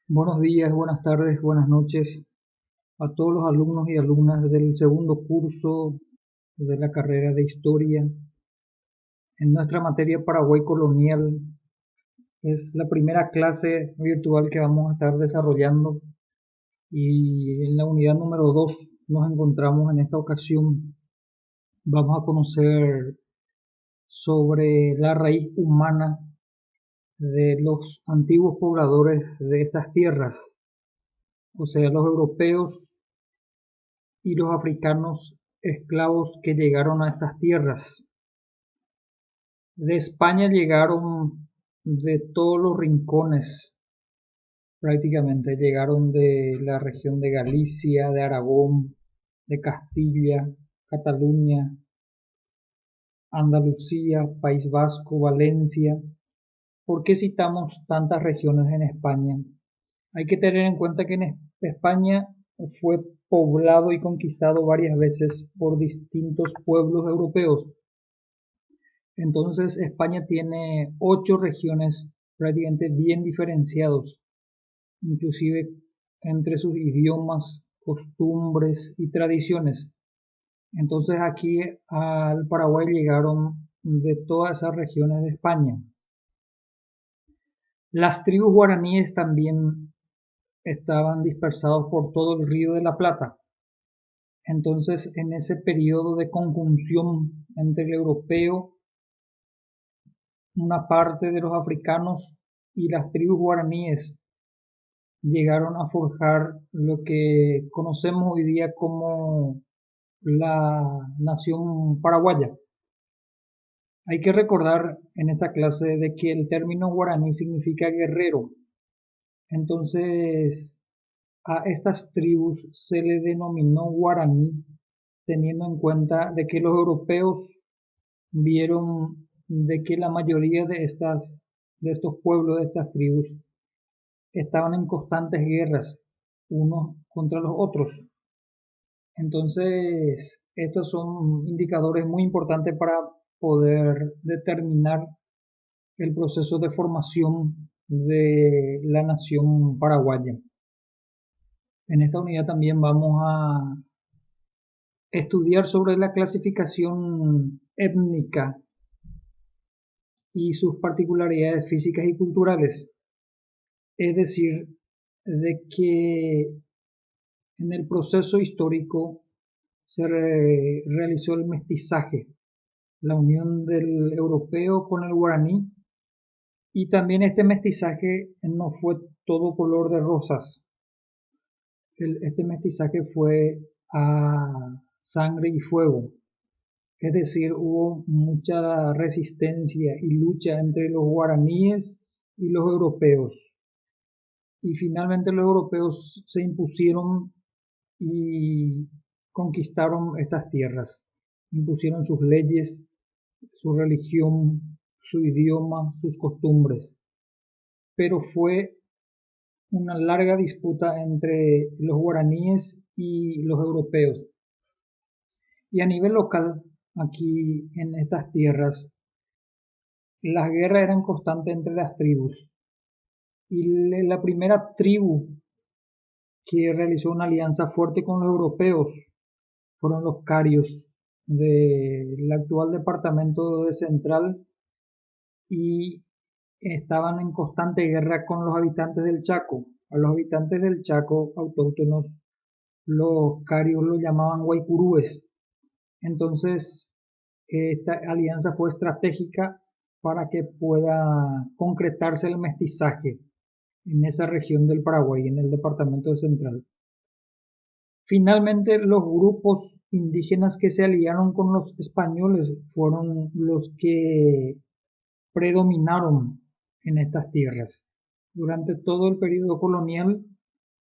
Buenos días, buenas tardes, buenas noches a todos los alumnos y alumnas del segundo curso de la carrera de Historia. En nuestra materia Paraguay Colonial es la primera clase virtual que vamos a estar desarrollando y en la unidad número 2 nos encontramos en esta ocasión. Vamos a conocer sobre la raíz humana de los antiguos pobladores de estas tierras, o sea, los europeos y los africanos esclavos que llegaron a estas tierras. De España llegaron de todos los rincones, prácticamente llegaron de la región de Galicia, de Aragón, de Castilla, Cataluña, Andalucía, País Vasco, Valencia. ¿Por qué citamos tantas regiones en España? Hay que tener en cuenta que en España fue poblado y conquistado varias veces por distintos pueblos europeos. Entonces España tiene 8 regiones prácticamente bien diferenciados, inclusive entre sus idiomas, costumbres y tradiciones. Entonces aquí al Paraguay llegaron de todas esas regiones de España. Las tribus guaraníes también estaban dispersados por todo el Río de la Plata. Entonces en ese periodo de conjunción entre el europeo, una parte de los africanos y las tribus guaraníes llegaron a forjar lo que conocemos hoy día como la nación paraguaya. Hay que recordar en esta clase de que el término guaraní significa guerrero. Entonces a estas tribus se le denominó guaraní teniendo en cuenta de que los europeos vieron de que la mayoría de estos pueblos, de estas tribus, estaban en constantes guerras unos contra los otros. Entonces, estos son indicadores muy importantes para poder determinar el proceso de formación de la nación paraguaya. En esta unidad también vamos a estudiar sobre la clasificación étnica y sus particularidades físicas y culturales. Es decir, de que en el proceso histórico se realizó el mestizaje, la unión del europeo con el guaraní, y también este mestizaje no fue todo color de rosas. Este mestizaje fue a sangre y fuego, es decir, hubo mucha resistencia y lucha entre los guaraníes y los europeos. Y finalmente los europeos se impusieron y conquistaron estas tierras, impusieron sus leyes, su religión, su idioma, sus costumbres. Pero fue una larga disputa entre los guaraníes y los europeos. Y a nivel local, aquí en estas tierras, las guerras eran constantes entre las tribus. Y la primera tribu que realizó una alianza fuerte con los europeos fueron los carios del actual departamento de Central y estaban en constante guerra con los habitantes del Chaco. A los habitantes del Chaco autóctonos, los carios lo llamaban guaycurúes. Entonces, esta alianza fue estratégica para que pueda concretarse el mestizaje en esa región del Paraguay, en el departamento de Central. Finalmente, los grupos indígenas que se aliaron con los españoles fueron los que predominaron en estas tierras. Durante todo el periodo colonial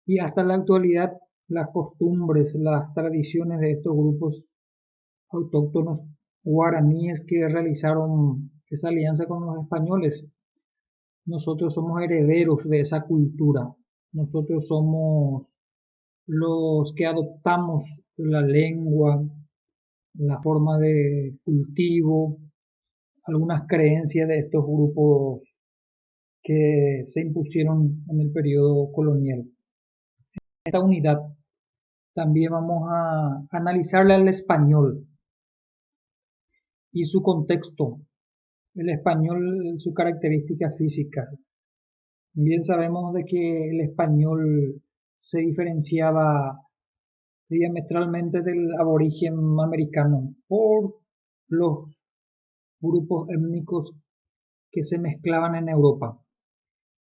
y hasta la actualidad, las costumbres, las tradiciones de estos grupos autóctonos guaraníes que realizaron esa alianza con los españoles, nosotros somos herederos de esa cultura. Nosotros somos los que adoptamos la lengua, la forma de cultivo, algunas creencias de estos grupos que se impusieron en el periodo colonial. Esta unidad también vamos a analizarle al español y su contexto, el español, su característica física. Bien sabemos de que el español se diferenciaba diametralmente del aborigen americano por los grupos étnicos que se mezclaban en Europa.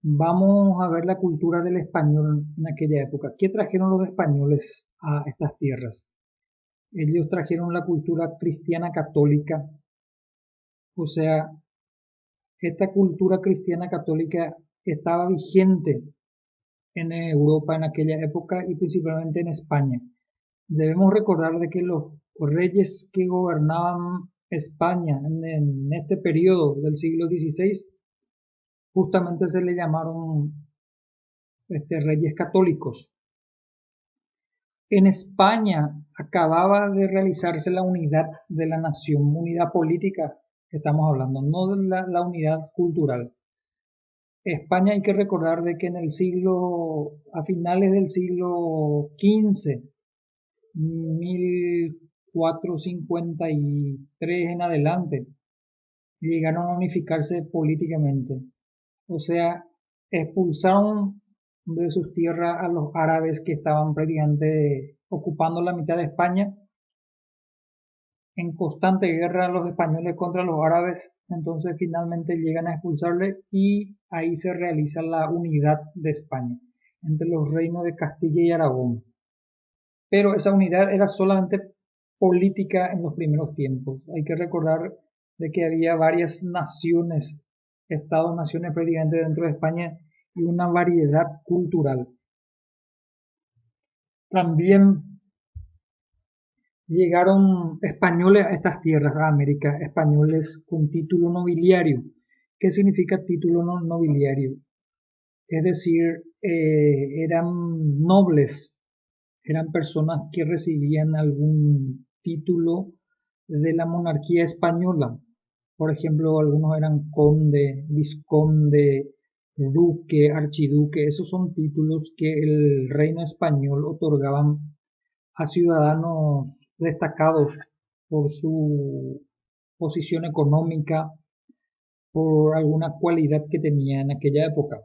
Vamos a ver la cultura del español en aquella época. ¿Qué trajeron los españoles a estas tierras? Ellos trajeron la cultura cristiana católica, o sea, esta cultura cristiana católica estaba vigente en Europa en aquella época y principalmente en España. Debemos recordar de que los reyes que gobernaban España en este periodo del siglo XVI justamente se le llamaron reyes católicos. En España acababa de realizarse la unidad de la nación, unidad política que estamos hablando, no de la unidad cultural. España hay que recordar de que a finales del siglo XV, 1453 en adelante, llegaron a unificarse políticamente. O sea, expulsaron de sus tierras a los árabes que estaban prácticamente ocupando la mitad de España, en constante guerra los españoles contra los árabes, entonces finalmente llegan a expulsarle y ahí se realiza la unidad de España entre los reinos de Castilla y Aragón. Pero esa unidad era solamente política en los primeros tiempos. Hay que recordar de que había varias naciones, estados-naciones prácticamente dentro de España y una variedad cultural. También llegaron españoles a estas tierras, a América, españoles con título nobiliario. ¿Qué significa título nobiliario? Es decir, eran nobles, eran personas que recibían algún título de la monarquía española. Por ejemplo, algunos eran conde, vizconde, duque, archiduque. Esos son títulos que el reino español otorgaban a ciudadanos destacados por su posición económica, por alguna cualidad que tenía en aquella época.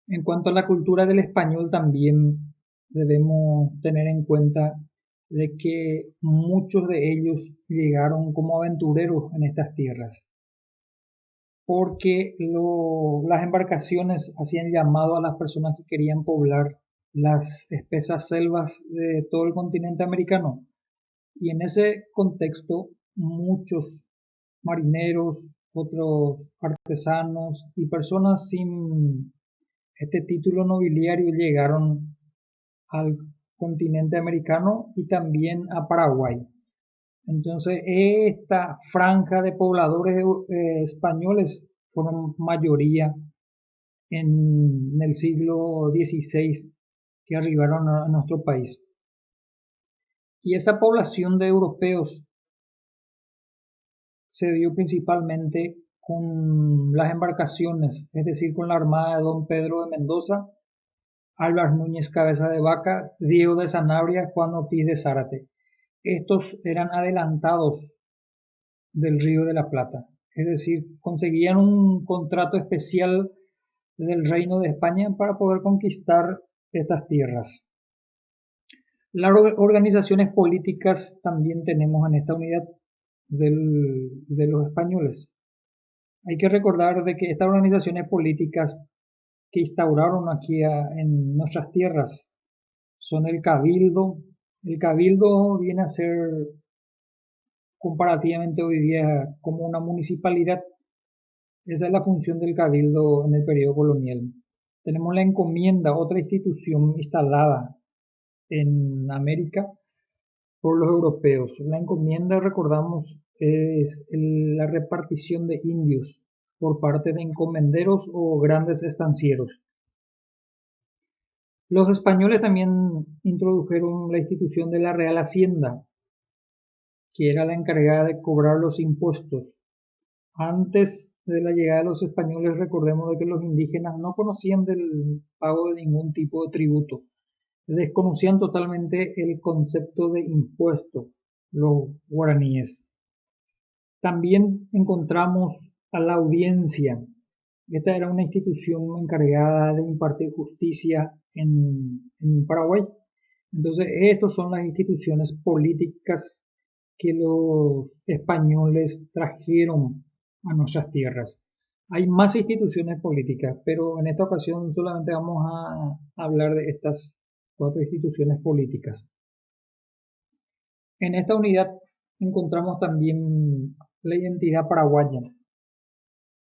En cuanto a la cultura del español, también debemos tener en cuenta de que muchos de ellos llegaron como aventureros en estas tierras, porque las embarcaciones hacían llamado a las personas que querían poblar las espesas selvas de todo el continente americano. Y en ese contexto, muchos marineros, otros artesanos y personas sin este título nobiliario llegaron al continente americano y también a Paraguay. Entonces, esta franja de pobladores españoles fueron mayoría en el siglo XVI que arribaron a nuestro país. Y esa población de europeos se dio principalmente con las embarcaciones, es decir, con la armada de don Pedro de Mendoza, Álvar Núñez Cabeza de Vaca, Diego de Sanabria, Juan Ortiz de Zárate. Estos eran adelantados del Río de la Plata, es decir, conseguían un contrato especial del Reino de España para poder conquistar estas tierras. Las organizaciones políticas también tenemos en esta unidad de los españoles. Hay que recordar de que estas organizaciones políticas que instauraron aquí en nuestras tierras son el Cabildo. El Cabildo viene a ser comparativamente hoy día como una municipalidad. Esa es la función del Cabildo en el periodo colonial. Tenemos la encomienda, otra institución instalada en América por los europeos. La encomienda, recordamos, es la repartición de indios por parte de encomenderos o grandes estancieros. Los españoles también introdujeron la institución de la Real Hacienda, que era la encargada de cobrar los impuestos. Antes de la llegada de los españoles, recordemos de que los indígenas no conocían del pago de ningún tipo de tributo, desconocían totalmente el concepto de impuesto, los guaraníes. También encontramos a la audiencia. Esta era una institución encargada de impartir justicia en Paraguay. Entonces, estas son las instituciones políticas que los españoles trajeron a nuestras tierras. Hay más instituciones políticas, pero en esta ocasión solamente vamos a hablar de estas cuatro instituciones políticas. En esta unidad encontramos también la identidad paraguaya.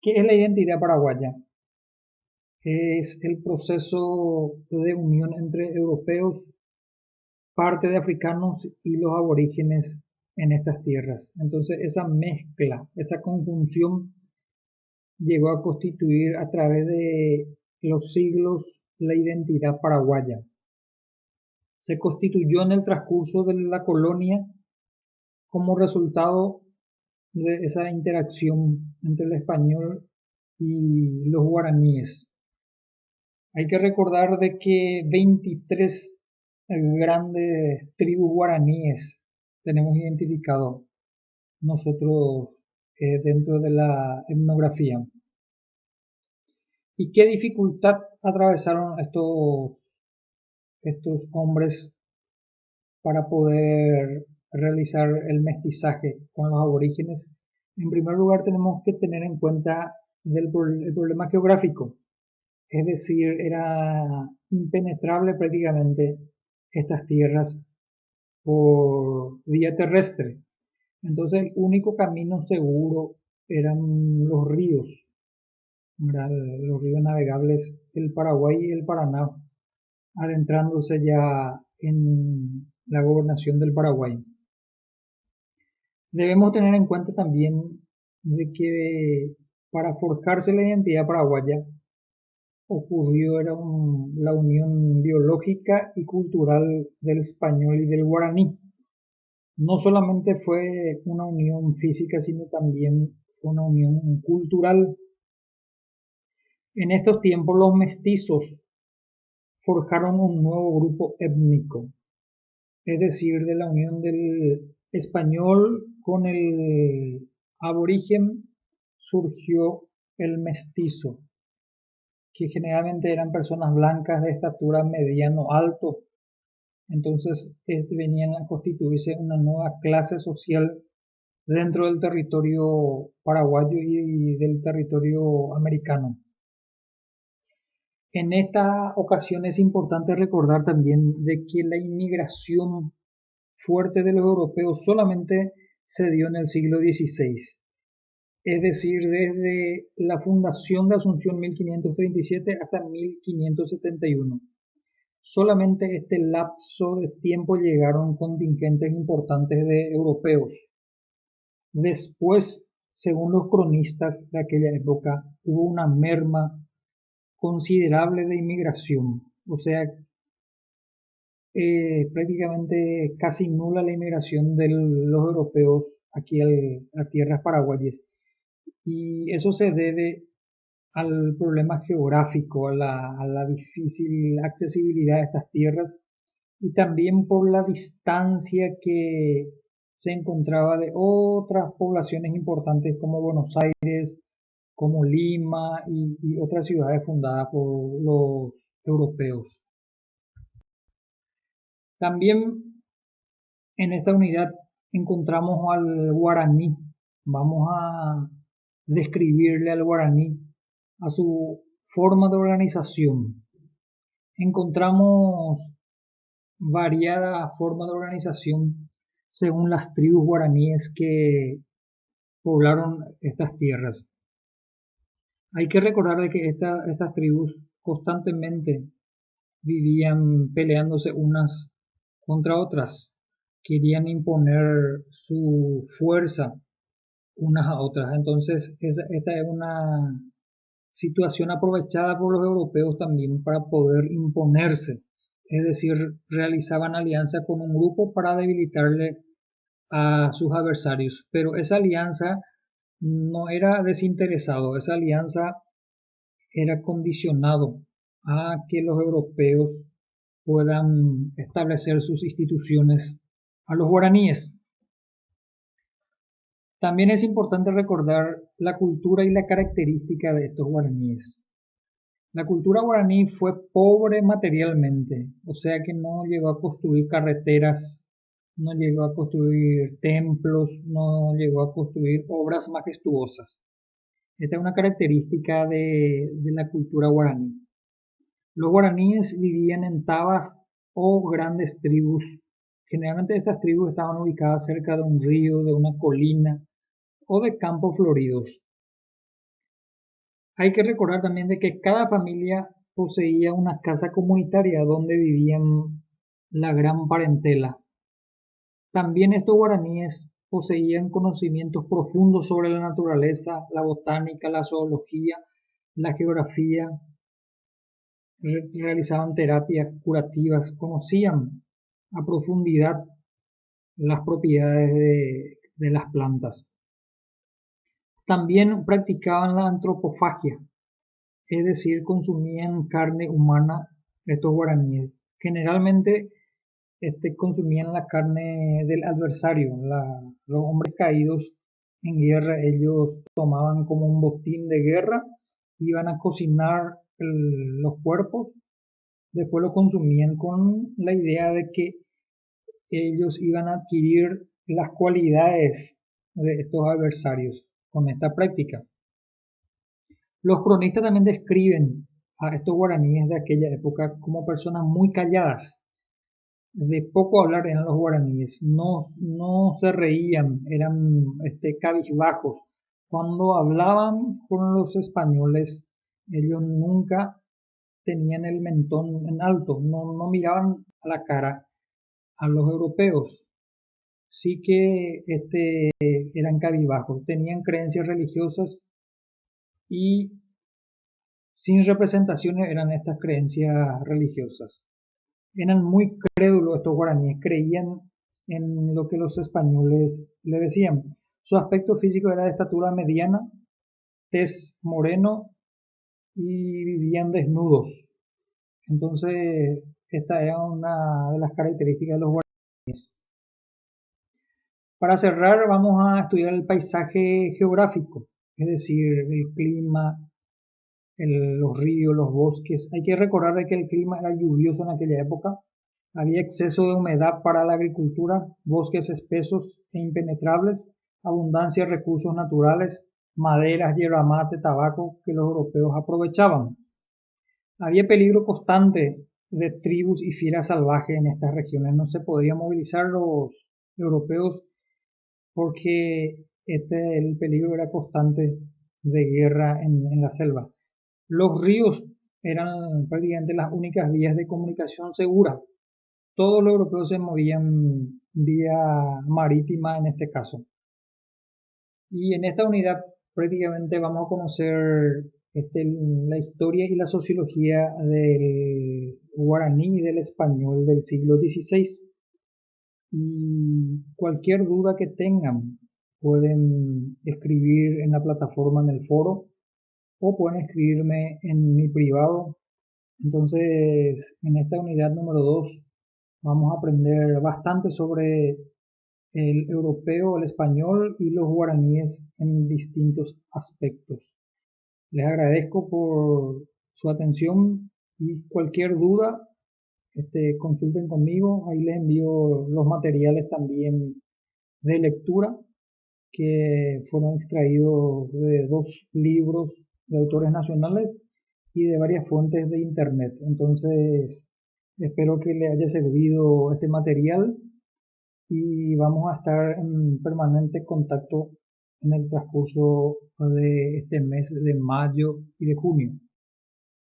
¿Qué es la identidad paraguaya? Es el proceso de unión entre europeos, parte de africanos y los aborígenes en estas tierras. Entonces esa mezcla, esa conjunción llegó a constituir a través de los siglos la identidad paraguaya. Se constituyó en el transcurso de la colonia como resultado de esa interacción entre el español y los guaraníes. Hay que recordar de que 23 grandes tribus guaraníes tenemos identificados nosotros dentro de la etnografía. ¿Y qué dificultad atravesaron estos hombres para poder realizar el mestizaje con los aborígenes? En primer lugar, tenemos que tener en cuenta el problema geográfico, es decir, era impenetrable prácticamente estas tierras por vía terrestre. Entonces, el único camino seguro eran los ríos, ¿verdad? Los ríos navegables, el Paraguay y el Paraná, adentrándose ya en la gobernación del Paraguay. Debemos tener en cuenta también de que para forjarse la identidad paraguaya ocurrió era la unión biológica y cultural del español y del guaraní. No solamente fue una unión física, sino también fue una unión cultural. En estos tiempos los mestizos forjaron un nuevo grupo étnico, es decir, de la unión del español con el aborigen surgió el mestizo, que generalmente eran personas blancas de estatura mediano alto. Entonces venían a constituirse una nueva clase social dentro del territorio paraguayo y del territorio americano. En esta ocasión es importante recordar también de que la inmigración fuerte de los europeos solamente se dio en el siglo XVI, es decir, desde la fundación de Asunción 1537 hasta 1571. Solamente este lapso de tiempo llegaron contingentes importantes de europeos. Después, según los cronistas de aquella época, hubo una merma considerable de inmigración, o sea, prácticamente casi nula la inmigración de los europeos aquí a tierras paraguayas. Y eso se debe al problema geográfico, a la difícil accesibilidad de estas tierras y también por la distancia que se encontraba de otras poblaciones importantes como Buenos Aires, como Lima y otras ciudades fundadas por los europeos. También en esta unidad encontramos al guaraní. Vamos a describirle al guaraní, a su forma de organización. Encontramos variada forma de organización según las tribus guaraníes que poblaron estas tierras. Hay que recordar de que estas tribus constantemente vivían peleándose unas contra otras, querían imponer su fuerza unas a otras. Entonces, esta es una situación aprovechada por los europeos también para poder imponerse, es decir, realizaban alianza con un grupo para debilitarle a sus adversarios, pero esa alianza no era desinteresado, esa alianza era condicionado a que los europeos puedan establecer sus instituciones a los guaraníes. También es importante recordar la cultura y la característica de estos guaraníes. La cultura guaraní fue pobre materialmente, o sea que no llegó a construir carreteras, no llegó a construir templos, no llegó a construir obras majestuosas. Esta es una característica de la cultura guaraní. Los guaraníes vivían en tabas o grandes tribus. Generalmente estas tribus estaban ubicadas cerca de un río, de una colina o de campos floridos. Hay que recordar también de que cada familia poseía una casa comunitaria donde vivían la gran parentela. También estos guaraníes poseían conocimientos profundos sobre la naturaleza, la botánica, la zoología, la geografía, realizaban terapias curativas, conocían a profundidad las propiedades de las plantas. También practicaban la antropofagia, es decir, consumían carne humana estos guaraníes. Generalmente consumían la carne del adversario, los hombres caídos en guerra, ellos tomaban como un botín de guerra, iban a cocinar los cuerpos, después lo consumían con la idea de que ellos iban a adquirir las cualidades de estos adversarios con esta práctica. Los cronistas también describen a estos guaraníes de aquella época como personas muy calladas. De poco hablar eran los guaraníes, no se reían, eran cabizbajos. Cuando hablaban con los españoles, ellos nunca tenían el mentón en alto, no miraban a la cara a los europeos. Sí que eran cabizbajos, tenían creencias religiosas y sin representaciones eran estas creencias religiosas. Eran muy crédulos estos guaraníes, creían en lo que los españoles le decían. Su aspecto físico era de estatura mediana, tez moreno y vivían desnudos. Entonces, esta era una de las características de los guaraníes. Para cerrar, vamos a estudiar el paisaje geográfico, es decir, el clima, los ríos, los bosques. Hay que recordar que el clima era lluvioso en aquella época, había exceso de humedad para la agricultura, bosques espesos e impenetrables, abundancia de recursos naturales, maderas, yerba mate, tabaco que los europeos aprovechaban. Había peligro constante de tribus y fieras salvajes en estas regiones. No se podían movilizar los europeos porque el peligro era constante de guerra en la selva. Los ríos eran prácticamente las únicas vías de comunicación segura. Todos los europeos se movían vía marítima en este caso. Y en esta unidad prácticamente vamos a conocer la historia y la sociología del guaraní y del español del siglo XVI. Y cualquier duda que tengan pueden escribir en la plataforma en el foro o pueden escribirme en mi privado. Entonces, en esta unidad número 2 vamos a aprender bastante sobre el europeo, el español y los guaraníes en distintos aspectos. Les agradezco por su atención y cualquier duda, consulten conmigo. Ahí les envío los materiales también de lectura que fueron extraídos de 2 libros de autores nacionales y de varias fuentes de internet. Entonces, espero que les haya servido este material y vamos a estar en permanente contacto en el transcurso de este mes de mayo y de junio.